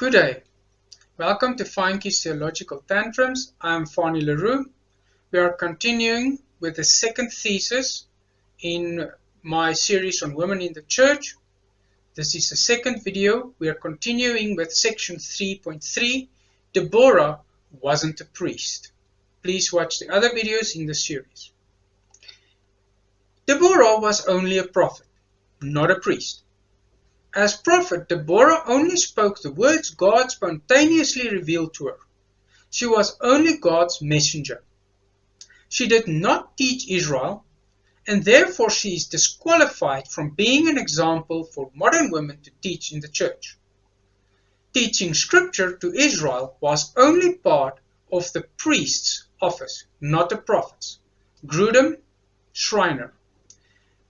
Good day. Welcome to Feinke's Theological Tantrums. I am Fanny LaRue. We are continuing with the second thesis in my series on women in the church. This is the second video. We are continuing with section 3.3. Deborah wasn't a priest. Please watch the other videos in the series. Deborah was only a prophet, not a priest. As prophet, Deborah only spoke the words God spontaneously revealed to her. She was only God's messenger. She did not teach Israel, and therefore she is disqualified from being an example for modern women to teach in the church. Teaching scripture to Israel was only part of the priest's office, not the prophet's. Grudem, Schreiner.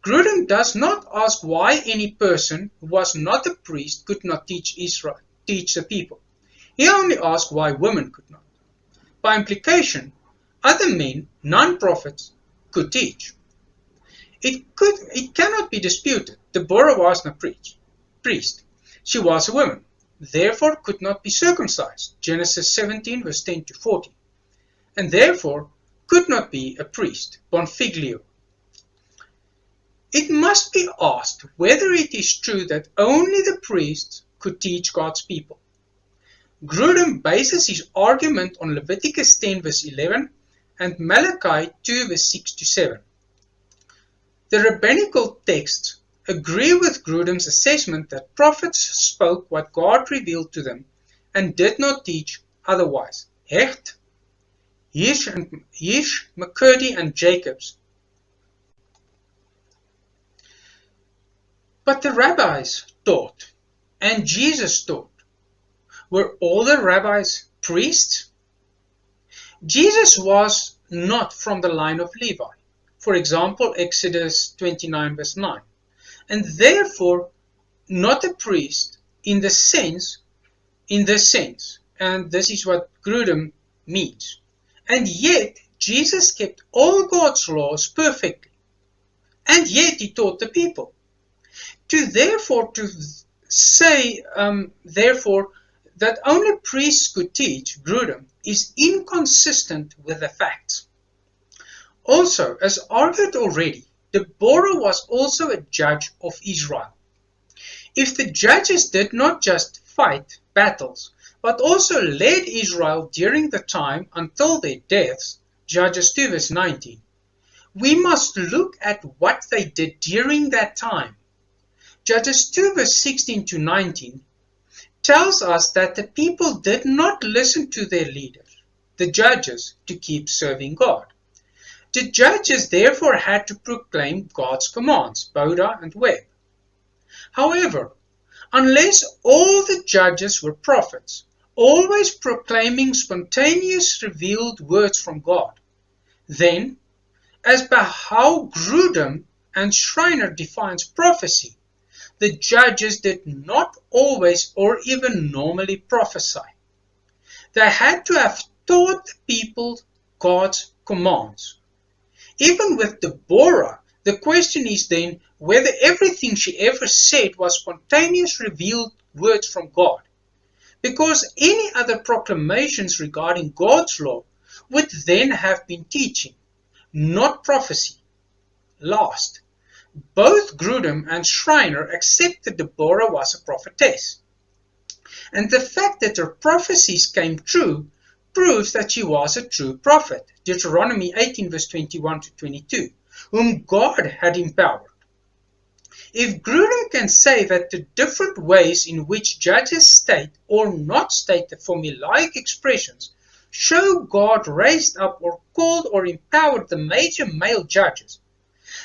Grudem does not ask why any person who was not a priest could not teach the people. He only asks why women could not. By implication, other men, non-prophets, could teach. It cannot be disputed. Deborah was not a priest. She was a woman, therefore could not be circumcised. Genesis 17 verse 10 to 14. And therefore could not be a priest. Bonfiglio. It must be asked whether it is true that only the priests could teach God's people. Grudem bases his argument on Leviticus 10 verse 11 and Malachi 2 verse 6 to 7. The rabbinical texts agree with Grudem's assessment that prophets spoke what God revealed to them and did not teach otherwise. Hecht, Hirsch, McCurdy, and Jacobs. But the rabbis taught, and Jesus taught. Were all the rabbis priests? Jesus was not from the line of Levi, for example, Exodus 29 verse 9, and therefore not a priest in this sense, and this is what Grudem means. And yet, Jesus kept all God's laws perfectly, and yet he taught the people. To say that only priests could teach, Grudem, is inconsistent with the facts. Also, as argued already, Deborah was also a judge of Israel. If the judges did not just fight battles, but also led Israel during the time until their deaths, Judges 2 verse 19, we must look at what they did during that time. Judges 2 verse 16 to 19 tells us that the people did not listen to their leaders, the judges, to keep serving God. The judges therefore had to proclaim God's commands, Boda and Webb. However, unless all the judges were prophets, always proclaiming spontaneous revealed words from God, then, as by how Grudem and Schreiner defines prophecy, the judges did not always or even normally prophesy. They had to have taught the people God's commands. Even with Deborah, the question is then whether everything she ever said was spontaneous revealed words from God, because any other proclamations regarding God's law would then have been teaching, not prophecy. Last, both Grudem and Schreiner accept that Deborah was a prophetess. And the fact that her prophecies came true proves that she was a true prophet, Deuteronomy 18 verse 21 to 22, whom God had empowered. If Grudem can say that the different ways in which judges state or not state the formulaic expressions show God raised up or called or empowered the major male judges,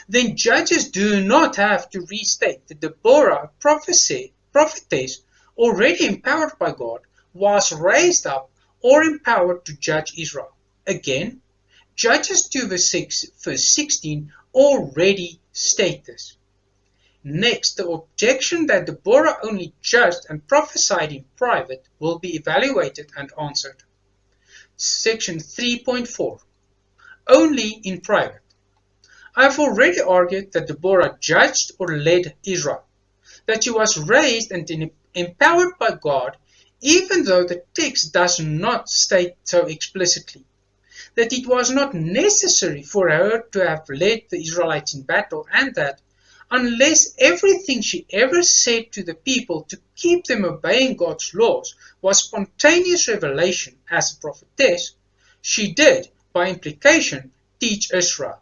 then judges do not have to restate that Deborah, prophetess, already empowered by God, was raised up or empowered to judge Israel. Again, Judges 2 verse 16 already state this. Next, the objection that Deborah only judged and prophesied in private will be evaluated and answered. Section 3.4. Only in private. I have already argued that Deborah judged or led Israel, that she was raised and empowered by God even though the text does not state so explicitly, that it was not necessary for her to have led the Israelites in battle, and that, unless everything she ever said to the people to keep them obeying God's laws was spontaneous revelation as a prophetess, she did, by implication, teach Israel.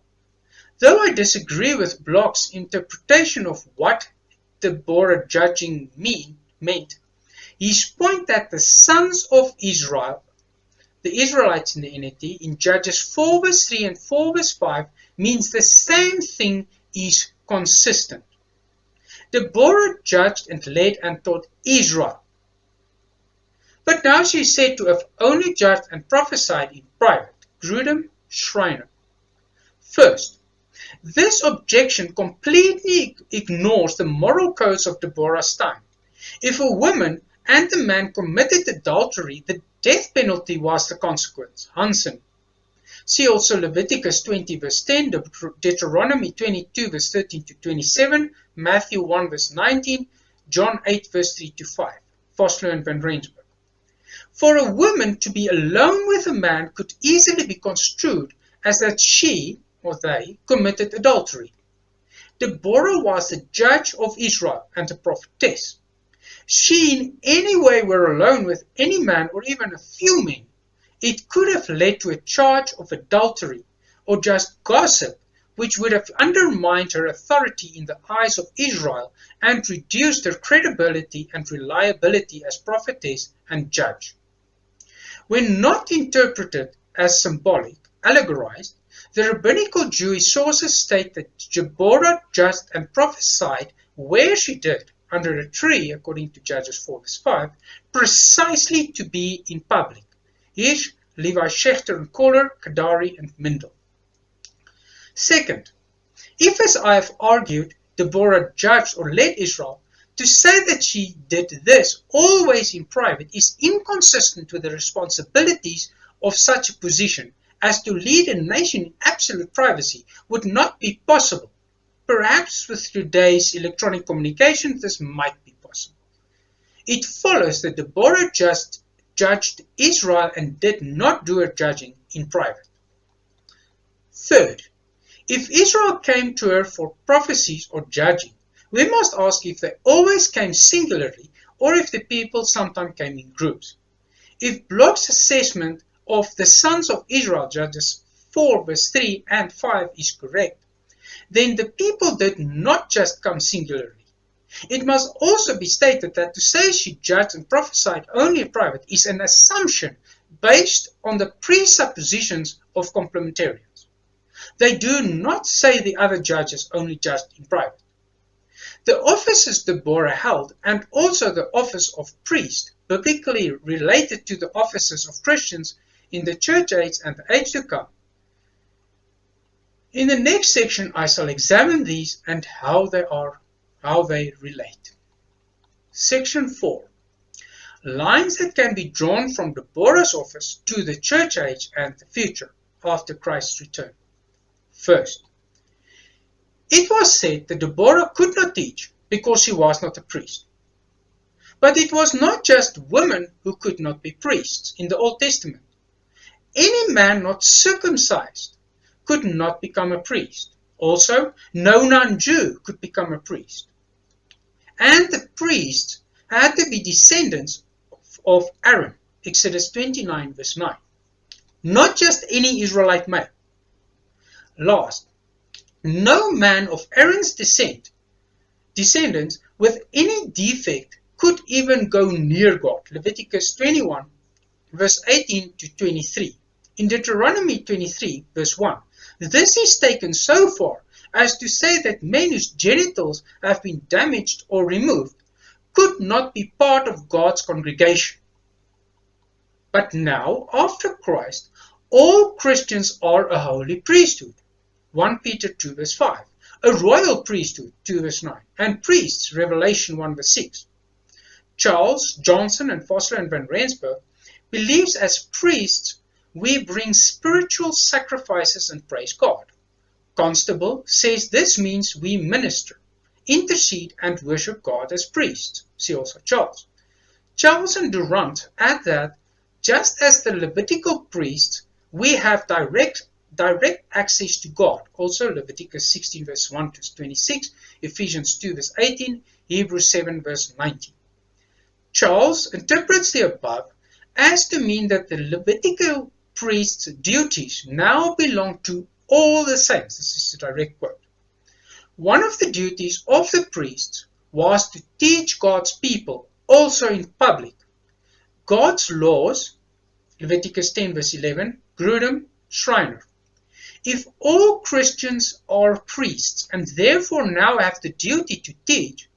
Though I disagree with Bloch's interpretation of what Deborah judging meant, his point that the sons of Israel, the Israelites in the NLT, in Judges 4 verse 3 and 4 verse 5 means the same thing is consistent. Deborah judged and led and taught Israel. But now she is said to have only judged and prophesied in private. Grudem, Schreiner. First, this objection completely ignores the moral codes of Deborah's time. If a woman and the man committed adultery, the death penalty was the consequence. Hansen. See also Leviticus 20 verse 10, Deuteronomy 22 verse 13 to 27, Matthew 1 verse 19, John 8 verse 3 to 5. Vossler and Van Rensburg. For a woman to be alone with a man could easily be construed as that she, or they, committed adultery. Deborah was the judge of Israel and a prophetess. She in any way were alone with any man or even a few men, it could have led to a charge of adultery or just gossip, which would have undermined her authority in the eyes of Israel and reduced her credibility and reliability as prophetess and judge. When not interpreted as symbolic, allegorized, the rabbinical Jewish sources state that Deborah judged and prophesied where she did, under a tree, according to Judges 4 verse 5, precisely to be in public. Hirsch, Levi Schechter and Kohler, Kadari and Mindel. Second, if, as I have argued, Deborah judged or led Israel, to say that she did this always in private is inconsistent with the responsibilities of such a position, as to lead a nation in absolute privacy would not be possible. Perhaps with today's electronic communication this might be possible. It follows that Deborah just judged Israel and did not do her judging in private. Third, if Israel came to her for prophecies or judging, we must ask if they always came singularly or if the people sometimes came in groups. If Bloch's assessment of the sons of Israel, Judges 4 verse 3 and 5 is correct, then the people did not just come singularly. It must also be stated that to say she judged and prophesied only in private is an assumption based on the presuppositions of complementarians. They do not say the other judges only judged in private. The offices Deborah held, and also the office of priest, biblically related to the offices of Christians in the church age and the age to come. In the next section I shall examine these and how they relate. Section 4. Lines that can be drawn from Deborah's office to the church age and the future after Christ's return. First, it was said that Deborah could not teach because she was not a priest. But it was not just women who could not be priests in the Old Testament. Any man not circumcised could not become a priest. Also, no non-Jew could become a priest. And the priests had to be descendants of Aaron, Exodus 29 verse 9. Not just any Israelite male. Last, no man of Aaron's descendants with any defect could even go near God. Leviticus 21 verse 18 to 23. In Deuteronomy 23 verse 1, this is taken so far as to say that men whose genitals have been damaged or removed could not be part of God's congregation. But now, after Christ, all Christians are a holy priesthood. 1 Peter 2 verse 5. A royal priesthood, 2 verse 9. And priests, Revelation 1 verse 6. Charles, Johnson, and Vossler and Van Rensburg believes as priests we bring spiritual sacrifices and praise God. Constable says this means we minister, intercede, and worship God as priests. See also Charles. Charles and Durant add that, just as the Levitical priests, we have direct access to God. Also Leviticus 16 verse 1 to 26, Ephesians 2 verse 18, Hebrews 7 verse 19. Charles interprets the above as to mean that the Levitical priests' duties now belong to all the saints. This is a direct quote. One of the duties of the priests was to teach God's people, also in public, God's laws, Leviticus 10 verse 11, Grudem, Schreiner. If all Christians are priests and therefore now have the duty to teach,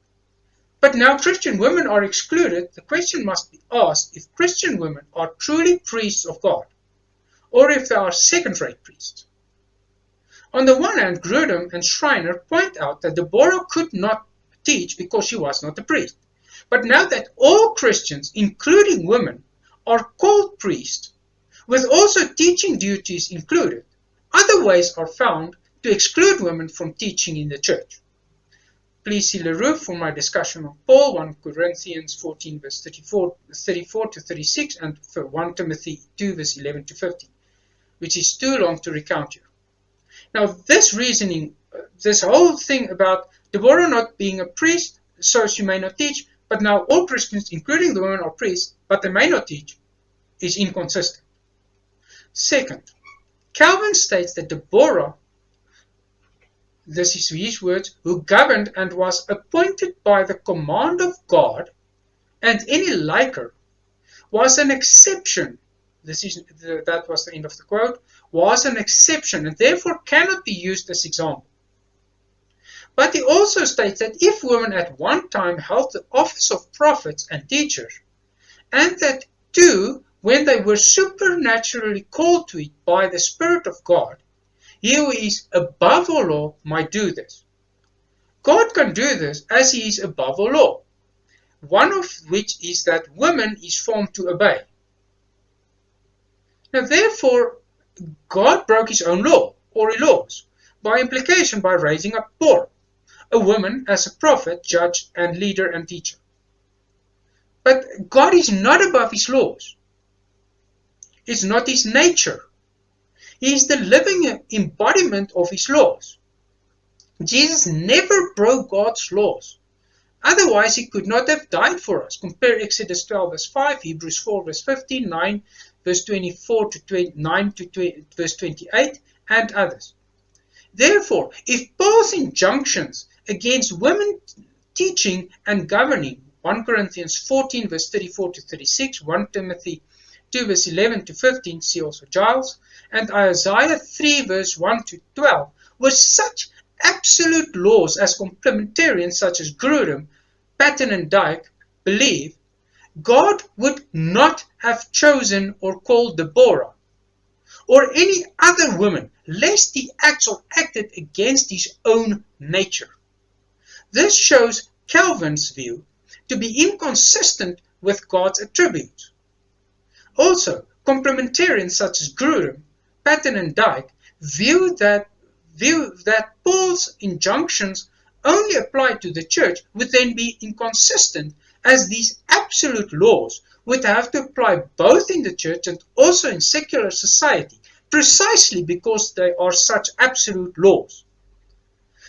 but now Christian women are excluded, the question must be asked if Christian women are truly priests of God, or if they are second-rate priests. On the one hand, Grudem and Schreiner point out that Deborah could not teach because she was not a priest. But now that all Christians, including women, are called priests, with also teaching duties included, other ways are found to exclude women from teaching in the church. Please see LaRue for my discussion on Paul, 1 Corinthians 14 verse 34 to 36, and for 1 Timothy 2 verse 11 to 15, which is too long to recount here. Now this reasoning, this whole thing about Deborah not being a priest, so she may not teach, but now all Christians, including the women, are priests, but they may not teach, is inconsistent. Second, Calvin states that Deborah, this is his words, who governed and was appointed by the command of God, and any like her, was an exception. That was the end of the quote, was an exception, and therefore cannot be used as example. But he also states that if women at one time held the office of prophets and teachers, and that too, when they were supernaturally called to it by the Spirit of God, he who is above all law might do this. God can do this as he is above all law, one of which is that woman is formed to obey. Now therefore, God broke his own law, or laws, by implication by raising up Deborah, a woman as a prophet, judge, and leader and teacher. But God is not above his laws. It's not his nature. He is the living embodiment of his laws. Jesus never broke God's laws. Otherwise, he could not have died for us. Compare Exodus 12 verse 5, Hebrews 4 verse 15, 9 verse 24 to 29 to verse 28, and others. Therefore, if Paul's injunctions against women teaching and governing, 1 Corinthians 14 verse 34 to 36, 1 Timothy 2 verse 11 to 15, see also Giles, and Isaiah 3 verse 1 to 12, were such absolute laws as complementarians such as Grudem, Patten and Dyke believe, God would not have chosen or called Deborah or any other woman, lest he acts or acted against his own nature. This shows Calvin's view to be inconsistent with God's attributes. Also, complementarians such as Grudem, Patten and Dyke view that Paul's injunctions only apply to the church would then be inconsistent, as these absolute laws would have to apply both in the church and also in secular society, precisely because they are such absolute laws.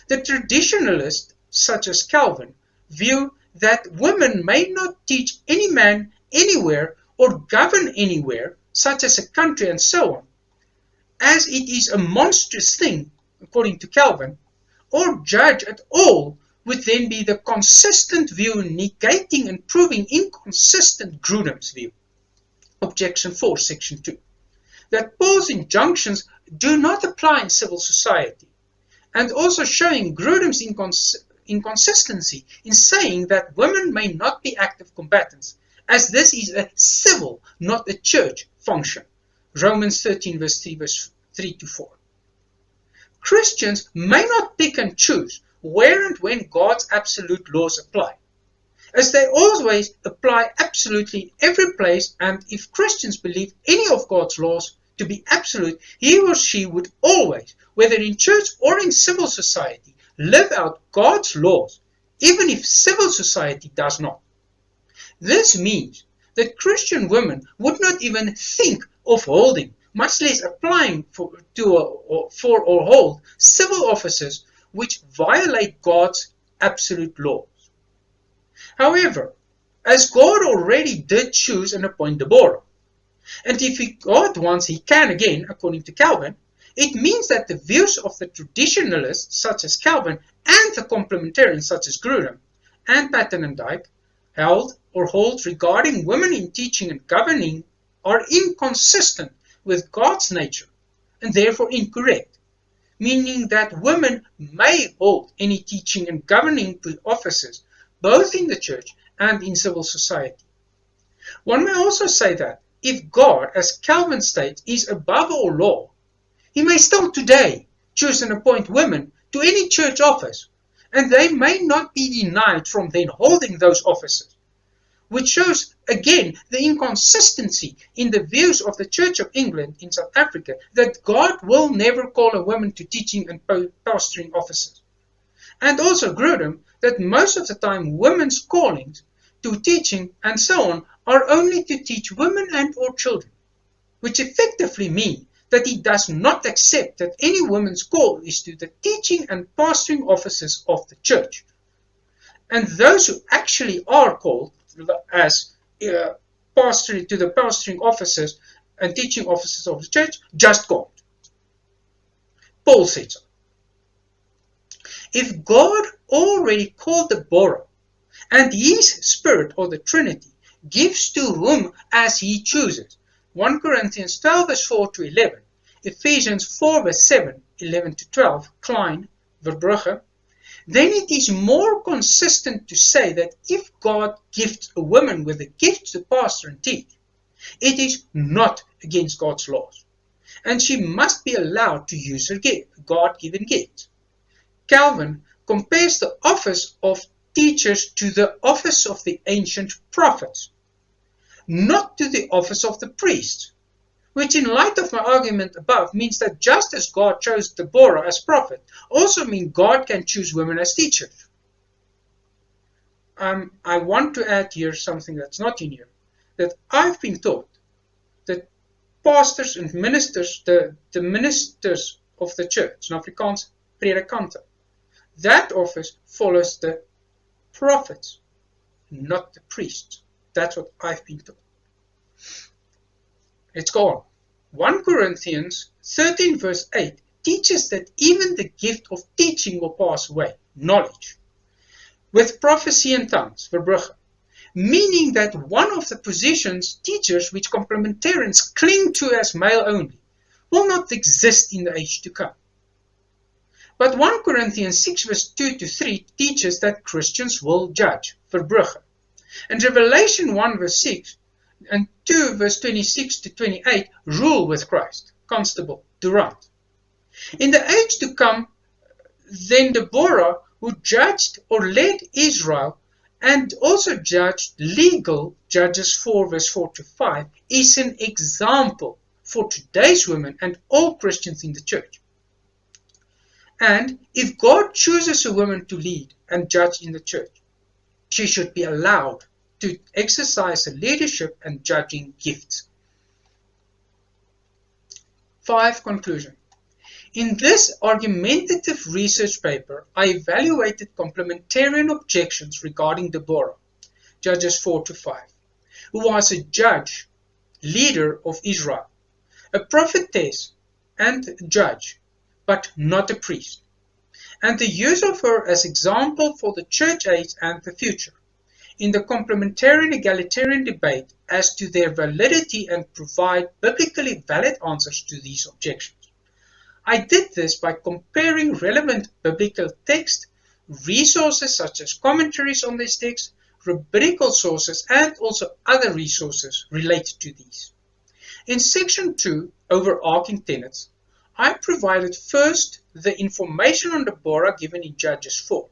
The traditionalists, such as Calvin, view that women may not teach any man anywhere or govern anywhere, such as a country and so on, as it is a monstrous thing, according to Calvin, or judge at all would then be the consistent view, negating and proving inconsistent Grudem's view. Objection 4, section 2. That Paul's injunctions do not apply in civil society, and also showing Grudem's inconsistency in saying that women may not be active combatants, as this is a civil, not a church function. Romans 13 verse 3 to 4. Christians may not pick and choose where and when God's absolute laws apply, as they always apply absolutely in every place, and if Christians believe any of God's laws to be absolute, he or she would always, whether in church or in civil society, live out God's laws, even if civil society does not. This means that Christian women would not even think of holding, much less applying for or hold civil offices which violate God's absolute laws. However, as God already did choose and appoint Deborah, and if God wants, he can again, according to Calvin, it means that the views of the traditionalists, such as Calvin, and the complementarians, such as Grudem and Patten and Dyke, held or hold regarding women in teaching and governing are inconsistent with God's nature and therefore incorrect, meaning that women may hold any teaching and governing offices both in the church and in civil society. One may also say that if God, as Calvin states, is above all law, he may still today choose and appoint women to any church office, and they may not be denied from then holding those offices, which shows again the inconsistency in the views of the Church of England in South Africa that God will never call a woman to teaching and pastoring offices. And also Grudem that most of the time women's callings to teaching and so on are only to teach women and or children, which effectively mean that he does not accept that any woman's call is to the teaching and pastoring offices of the church. And those who actually are called as pastoring to the pastoring offices and teaching offices of the church, just God. Paul said so. If God already called Deborah, and his Spirit, or the Trinity, gives to whom as he chooses, 1 Corinthians 12 verse 4 to 11, Ephesians 4 verse 7, 11 to 12, Klein, Verbrugge, then it is more consistent to say that if God gifts a woman with the gifts to pastor and teach, it is not against God's laws, and she must be allowed to use her God-given gifts. Calvin compares the office of teachers to the office of the ancient prophets, not to the office of the priests, which in light of my argument above means that just as God chose Deborah as prophet, also means God can choose women as teachers. I want to add here something that's not in here, that I've been taught that pastors and ministers, the ministers of the church, in Afrikaans, predikante, that office follows the prophets, not the priests. That's what I've been taught. Let's go on. 1 Corinthians 13 verse 8 teaches that even the gift of teaching will pass away, knowledge, with prophecy and tongues, Verbrugge, meaning that one of the positions, teachers, which complementarians cling to as male only, will not exist in the age to come. But 1 Corinthians 6 verse 2 to 3 teaches that Christians will judge, Verbrugge. And Revelation 1 verse 6 and 2 verse 26 to 28 rule with Christ, Constable, Durant. In the age to come, then Deborah, who judged or led Israel and also judged legal, Judges 4 verse 4 to 5, is an example for today's women and all Christians in the church. And if God chooses a woman to lead and judge in the church, she should be allowed to exercise her leadership and judging gifts. 5. Conclusion. In this argumentative research paper, I evaluated complementarian objections regarding Deborah, Judges 4 to 5, who was a judge, leader of Israel, a prophetess and judge, but not a priest, and the use of her as example for the church age and the future, in the Complementarian-Egalitarian debate as to their validity and provide biblically valid answers to these objections. I did this by comparing relevant biblical text, resources such as commentaries on this text, rabbinical sources, and also other resources related to these. In section 2, overarching tenets, I provided first the information on Deborah given in Judges 4,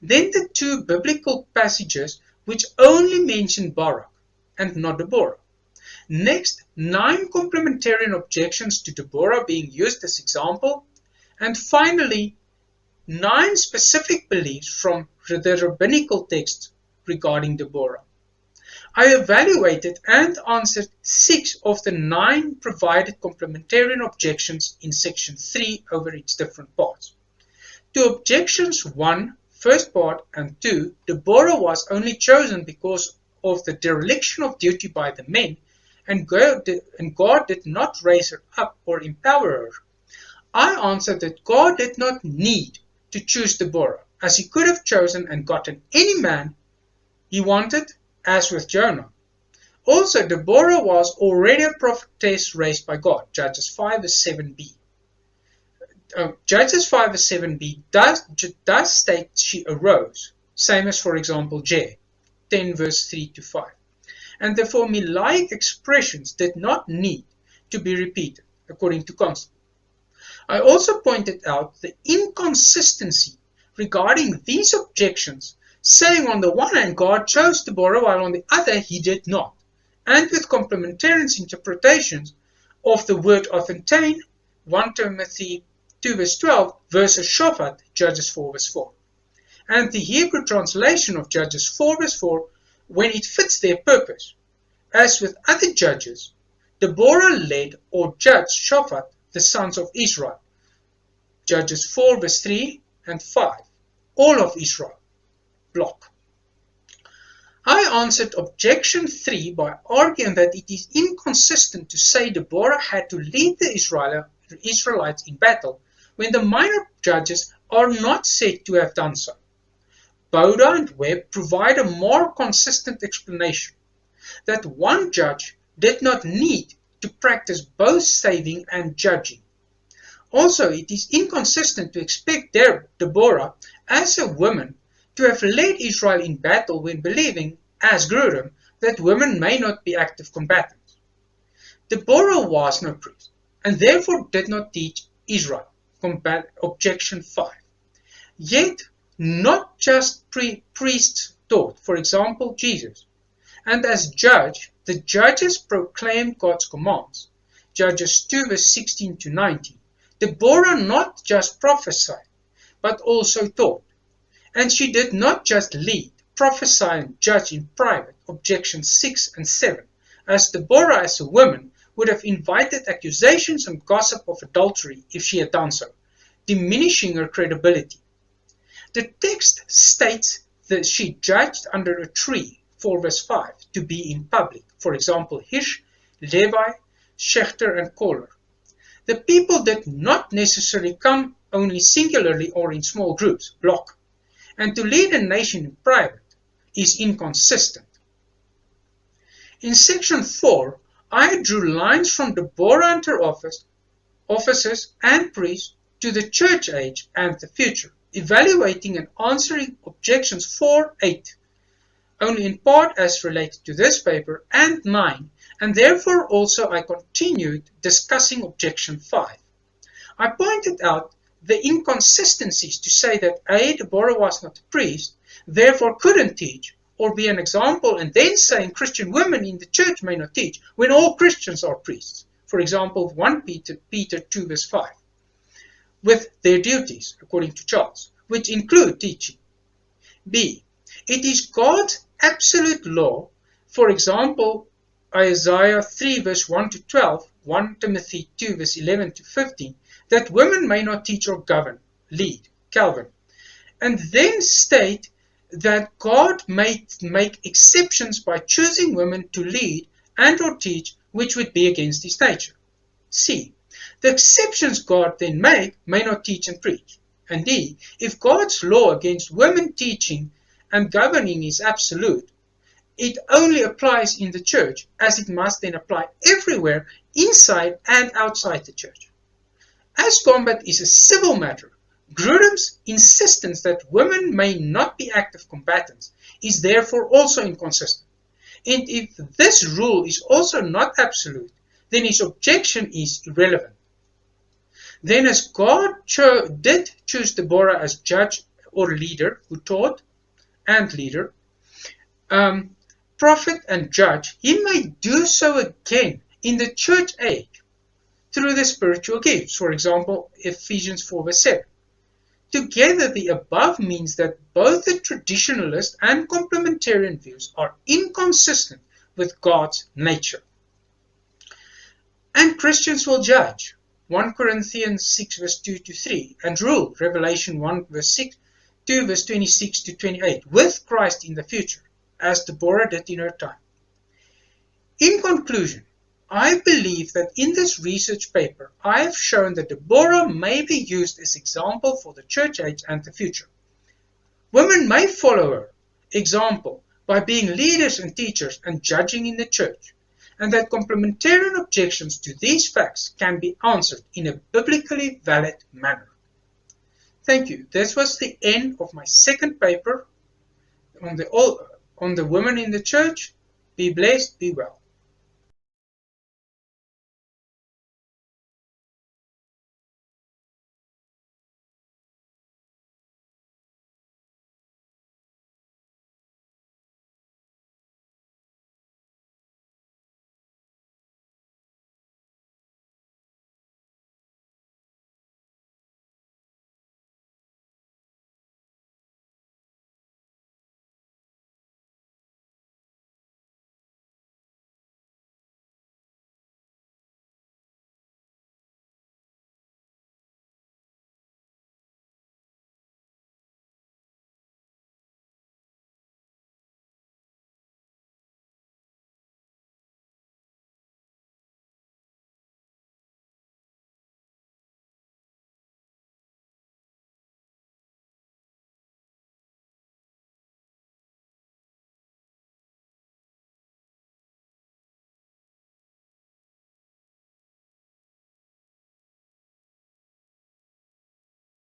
then the 2 biblical passages which only mention Barak and not Deborah. Next, 9 complementarian objections to Deborah being used as example, and finally 9 specific beliefs from the rabbinical texts regarding Deborah. I evaluated and answered 6 of the 9 provided complementarian objections in section 3 over its different parts. To objections 1, first part, and 2, Deborah was only chosen because of the dereliction of duty by the men, and God did not raise her up or empower her. I answered that God did not need to choose Deborah, as he could have chosen and gotten any man he wanted, as with Jonah. Also, Deborah was already a prophetess raised by God, Judges 5 verse 7b. Judges 5 verse 7b does state she arose, same as, for example, Jair, 10 verse 3 to 5. And the formulaic expressions did not need to be repeated, according to Constable. I also pointed out the inconsistency regarding these objections, saying on the one hand God chose Deborah while on the other he did not, and with complementarians' interpretations of the word authentane, 1 Timothy 2 verse 12, versus Shaphat, Judges 4 verse 4, and the Hebrew translation of Judges 4 verse 4 when it fits their purpose. As with other judges, Deborah led or judged Shaphat, the sons of Israel, Judges 4 verse 3 and 5, all of Israel, block. I answered objection 3 by arguing that it is inconsistent to say Deborah had to lead the Israelites in battle when the minor judges are not said to have done so. Boda and Webb provide a more consistent explanation that one judge did not need to practice both saving and judging. Also, it is inconsistent to expect Deborah, as a woman, to have led Israel in battle when believing, as Grudem, that women may not be active combatants. Deborah was no priest, and therefore did not teach Israel. Objection 5. Yet, not just priests taught, for example, Jesus. And as judge, the judges proclaimed God's commands. Judges 2 verse 16 to 19. Deborah not just prophesied, but also taught. And she did not just lead, prophesy, and judge in private, objections 6 and 7, as Deborah as a woman would have invited accusations and gossip of adultery if she had done so, diminishing her credibility. The text states that she judged under a tree, 4 verse 5, to be in public, for example, Hirsch, Levi, Schechter, and Kohler. The people did not necessarily come only singularly or in small groups, block, and to lead a nation in private is inconsistent. In section 4, I drew lines from Deborah and her officers and priests to the church age and the future, evaluating and answering objections 4, 8, only in part as related to this paper, and 9, and therefore also I continued discussing objection 5. I pointed out the inconsistencies to say that A, Deborah was not a priest, therefore couldn't teach, or be an example, and then saying Christian women in the church may not teach, when all Christians are priests. For example, 1 Peter 2 verse 5, with their duties, according to Charles, which include teaching. B, it is God's absolute law, for example, Isaiah 3 verse 1 to 12, 1 Timothy 2 verse 11 to 15, that women may not teach or govern, lead, Calvin, and then state that God may make exceptions by choosing women to lead and or teach, which would be against his nature. C, the exceptions God then may not teach and preach. And D, if God's law against women teaching and governing is absolute, it only applies in the church, as it must then apply everywhere, inside and outside the church. As combat is a civil matter, Grudem's insistence that women may not be active combatants is therefore also inconsistent. And if this rule is also not absolute, then his objection is irrelevant. Then as God did choose Deborah as judge or leader who taught, and leader, prophet and judge, he may do so again in the church age through the spiritual gifts, for example, Ephesians 4 verse 7. Together, the above means that both the traditionalist and complementarian views are inconsistent with God's nature. And Christians will judge, 1 Corinthians 6 verse 2 to 3, and rule, Revelation 1 verse 6, 2 verse 26 to 28, with Christ in the future, as Deborah did in her time. In conclusion, I believe that in this research paper, I have shown that Deborah may be used as example for the church age and the future. Women may follow her example by being leaders and teachers and judging in the church, and that complementarian objections to these facts can be answered in a biblically valid manner. Thank you. This was the end of my second paper on the women in the church. Be blessed, be well.